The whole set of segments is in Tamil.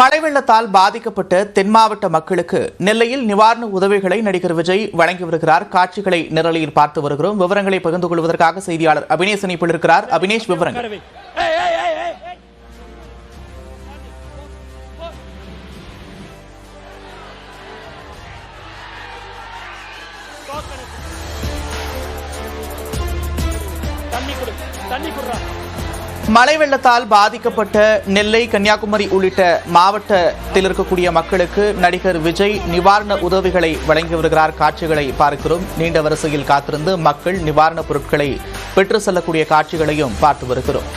மழை வெள்ளத்தால் பாதிக்கப்பட்ட தென் மாவட்ட மக்களுக்கு நெல்லையில் நிவாரண உதவிகளை நடிகர் விஜய் வழங்கி வருகிறார். காட்சிகளை நிரலில் பார்த்து வருகிறோம். விவரங்களை பகிர்ந்து கொள்வதற்காக செய்தியாளர் அபினேஷ் இணைப்பில் இருக்கிறார். அபினேஷ், விவரங்கள். மழை வெள்ளத்தால் பாதிக்கப்பட்ட நெல்லை, கன்னியாகுமரி உள்ளிட்ட மாவட்டத்தில் இருக்கக்கூடிய மக்களுக்கு நடிகர் விஜய் நிவாரண உதவிகளை வழங்கி வருகிறார். காட்சிகளை பார்க்கிறோம். நீண்ட வரிசையில் காத்திருந்து மக்கள் நிவாரணப் பொருட்களை பெற்று செல்லக்கூடிய காட்சிகளையும் பார்த்து வருகிறோம்.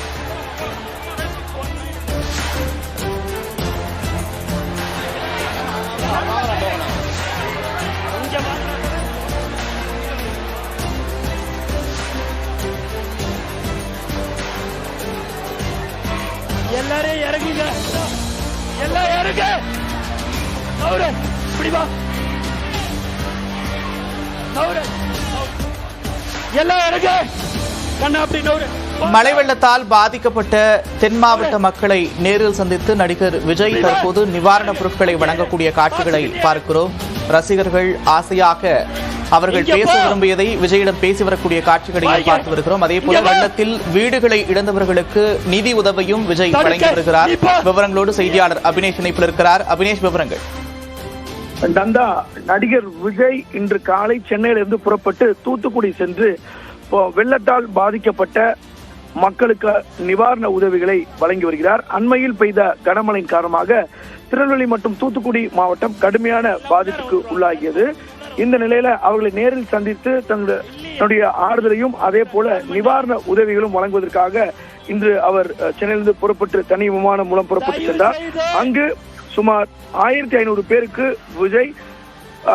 எல்லாரும் இறங்குங்க, எல்லாம் இறங்க. இப்படி வா, எல்லாம் இறங்க. கண்ணா அப்படி நோரு. மழை வெள்ளத்தால் பாதிக்கப்பட்ட தென் மாவட்ட மக்களை நேரில் சந்தித்து நடிகர் விஜய் தற்போது நிவாரணப் பொருட்களை வழங்கக்கூடிய காட்சிகளை பார்க்கிறோம். ரசிகர்கள் ஆசையாக அவர்கள் பேச விரும்பியதை விஜயிடம் பேசி வரக்கூடிய காட்சிகளையும் பார்த்து வருகிறோம். அதே போல வெள்ளத்தில் வீடுகளை இழந்தவர்களுக்கு நிதி உதவியும் விஜய் வழங்கி வருகிறார். விவரங்களோடு செய்தியாளர் அபினேஷ் இணைப்பில் இருக்கிறார். அபினேஷ், விவரங்கள். நந்தா, நடிகர் விஜய் இன்று காலை சென்னையிலிருந்து புறப்பட்டு தூத்துக்குடி சென்று வெள்ளத்தால் பாதிக்கப்பட்ட மக்களுக்கு நிவாரண உதவிகளை வழங்கி வருகிறார். அண்மையில் பெய்த கனமழையின் காரணமாக திருநெல்வேலி மற்றும் தூத்துக்குடி மாவட்டம் கடுமையான பாதிப்புக்கு உள்ளாகியது. இந்த நிலையில அவர்களை நேரில் சந்தித்து தன்னுடைய ஆறுதலையும் அதே போல நிவாரண உதவிகளும் வழங்குவதற்காக இன்று அவர் சென்னையிலிருந்து புறப்பட்டு தனி விமானம் மூலம் புறப்பட்டு சென்றார். அங்கு சுமார் 1500 பேருக்கு விஜய்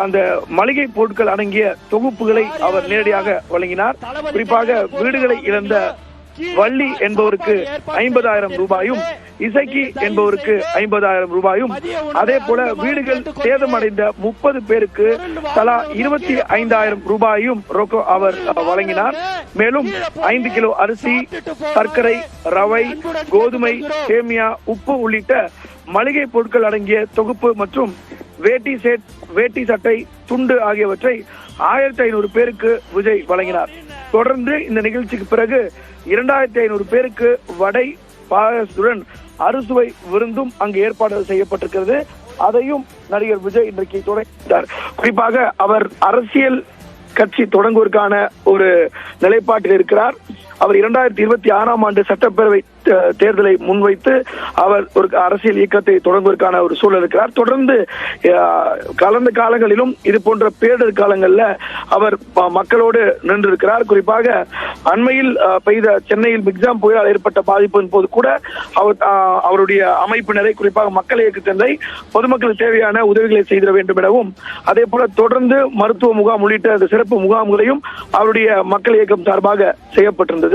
அந்த மளிகை பொருட்கள் அடங்கிய தொகுப்புகளை அவர் நேரடியாக வழங்கினார். குறிப்பாக வீடுகளை இழந்த வள்ளி என்பவருக்கு 50,000 ரூபாயும், இசைக்கு என்பவருக்கு 50,000 ரூபாயும், அதே போல வீடுகள் சேதமடைந்த 30 பேருக்கு தலா 25,000 ரூபாயும் அவர் வழங்கினார். மேலும் 5 கிலோ அரிசி, சர்க்கரை, ரவை, கோதுமை, சேமியா, உப்பு உள்ளிட்ட மளிகை பொருட்கள் அடங்கிய தொகுப்பு மற்றும் வேட்டி சட்டை, துண்டு ஆகியவற்றை 1500 பேருக்கு விஜய் வழங்கினார். தொடர்ந்து இந்த நிகழ்ச்சிக்கு பிறகு 2500 பேருக்கு வடை, பாயசத்துடன் அறுசுவை விருந்தும் அங்கு ஏற்பாடு செய்யப்பட்டிருக்கிறது. அதையும் நடிகர் விஜய் இன்றைக்கு தொடங்கினார். குறிப்பாக அவர் அரசியல் கட்சி தொடங்குவதற்கான ஒரு நிலைப்பாட்டில் இருக்கிறார். அவர் 2026ஆம் ஆண்டு சட்டப்பேரவை தேர்தலை முன்வைத்து அவர் ஒரு அரசியல் இயக்கத்தை தொடங்குவதற்கான ஒரு சூழல் இருக்கிறார். தொடர்ந்து கலந்த காலங்களிலும் இது போன்ற பேரிடர் காலங்கள்ல அவர் மக்களோடு நின்றிருக்கிறார். குறிப்பாக அண்மையில் பெய்த சென்னையில் மிக்ஜாம் புயலால் ஏற்பட்ட பாதிப்பின் போது கூட அவருடைய அமைப்பினரை, குறிப்பாக மக்கள் இயக்கத்தினரை பொதுமக்களுக்கு தேவையான உதவிகளை செய்திட வேண்டும் எனவும், அதே போல தொடர்ந்து மருத்துவ முகாம் உள்ளிட்ட சிறப்பு முகாம்களையும் அவருடைய மக்கள் இயக்கம் சார்பாக செய்யப்பட்டிருந்தது.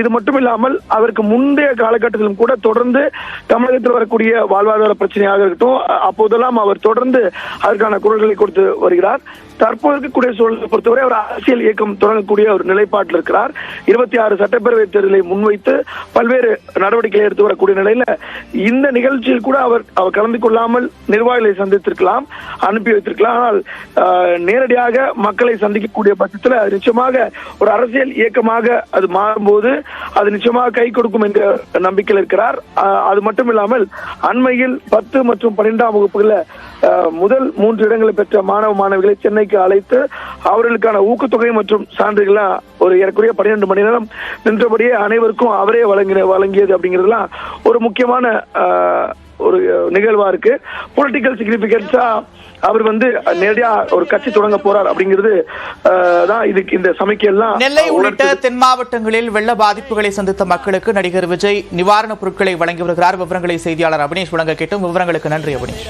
இது மட்டும் இல்லாமல் அவருக்கு முந்தைய காலகட்டத்திலும் கூட தொடர்ந்து தமிழகத்தில் வரக்கூடிய வாழ்வாதார பிரச்சனையாக இருக்கட்டும், அப்போதெல்லாம் அவர் தொடர்ந்து அதற்கான குரல்களை கொடுத்து வருகிறார். தற்போது இருக்கக்கூடிய சூழலை பொறுத்தவரை அவர் அரசியல் இயக்கம் தொடங்கக்கூடிய ஒரு நிலைப்பாட்டில் இருக்கிறார். 26 சட்டப்பேரவை தேர்தலை முன்வைத்து பல்வேறு நடவடிக்கைகளை எடுத்து வரக்கூடிய நிலையில இந்த நிகழ்ச்சியில் கூட அவர் கலந்து கொள்ளாமல் நிர்வாகிகளை சந்தித்திருக்கலாம், அனுப்பி வைத்திருக்கலாம். ஆனால் நேரடியாக மக்களை சந்திக்கக்கூடிய பட்சத்தில் நிச்சயமாக ஒரு அரசியல் இயக்கமாக அது மாறும்போது அது நிச்சயமாக கை கொடுக்கும் என்ற நம்பிக்கையில் இருக்கிறார். அது மட்டும் இல்லாமல் அண்மையில் 10 மற்றும் 12ஆம் வகுப்புகளில் முதல் 3 இடங்களை பெற்ற மாணவிகளை சென்னைக்கு அழைத்து அவர்களுக்கான ஊக்கத்தொகை மற்றும் சான்றிதழ்லாம் ஒரு ஏறக்குறைய 12 மணி நேரம் நின்றபடியே அனைவருக்கும் அவரே வழங்கியது அப்படிங்கிறதுலாம் ஒரு முக்கியமான ஒரு நிகழ்வா இருக்கு. பொலிட்டிக்கல் சிக்னிபிகன்ஸா அவர் நேரடியா ஒரு கட்சி தொடங்க போறார் அப்படிங்கிறது தான் இதுக்கு இந்த சமைக்கெல்லாம். நெல்லை உள்ளிட்ட தென் மாவட்டங்களில் வெள்ள பாதிப்புகளை சந்தித்த மக்களுக்கு நடிகர் விஜய் நிவாரணப் பொருட்களை வழங்கி வருகிறார். விவரங்களை செய்தியாளர் அபினேஷ் வழங்க கேட்டும். விவரங்களுக்கு நன்றி அபினேஷ்.